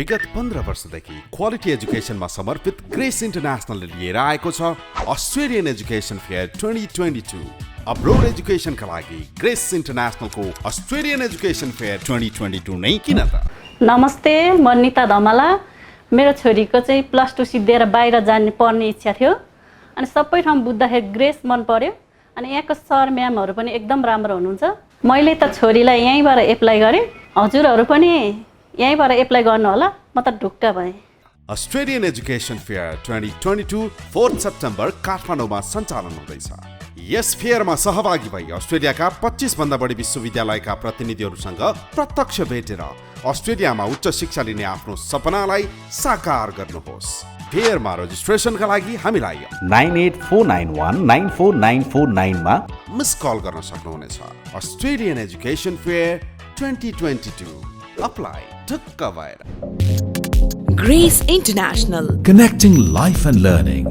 विगत 15 वर्षदेखि क्वालिटी एजुकेसनमा समर्पित ग्रेस इन्टरनेसनलले लिएर आएको छ अस्ट्रेलियन एजुकेसन फेयर 2022। अब्रोड एजुकेसनका लागि ग्रेस इन्टरनेसनलको अस्ट्रेलियन एजुकेसन फेयर 2022 नै किन त। नमस्ते, म नीता धमला। मेरो छोरीको चाहिँ +2 सिद्धिएर बाहिर जाने पर्ने इच्छा थियो अनि सबै ठाउँ बुझ्दाखेरि ग्रेस मन पर्यो अनि यहाँको सर म्यामहरू पनि एकदम राम्रो हुनुहुन्छ। मैले त छोरीलाई यहीँबाट एप्लाई गरेँ, हजुरहरू पनि यहीँबाट एप्लाई गर्नु होला, म त ढुक्क भएँ। अस्ट्रेलियन एजुकेसन फेयर 2022 4 सेप्टेम्बर काठमाडौँमा सञ्चालन हुँदैछ। यस फेयरमा सहभागी भई अस्ट्रेलियाका 25 भन्दा बढी विश्वविद्यालयका प्रतिनिधिहरूसँग प्रत्यक्ष भेटेर अस्ट्रेलियामा उच्च शिक्षा लिने आफ्नो सपनालाई साकार गर्नुहोस्। फेयरमा रजिस्ट्रेसनका लागि हामीलाई 9849194949 मा मिस कल गर्न सक्नुहुनेछ। अस्ट्रेलियन एजुकेसन फेयर 2022 अप्लाई ढुक्क भएर। Grace International, connecting life and learning.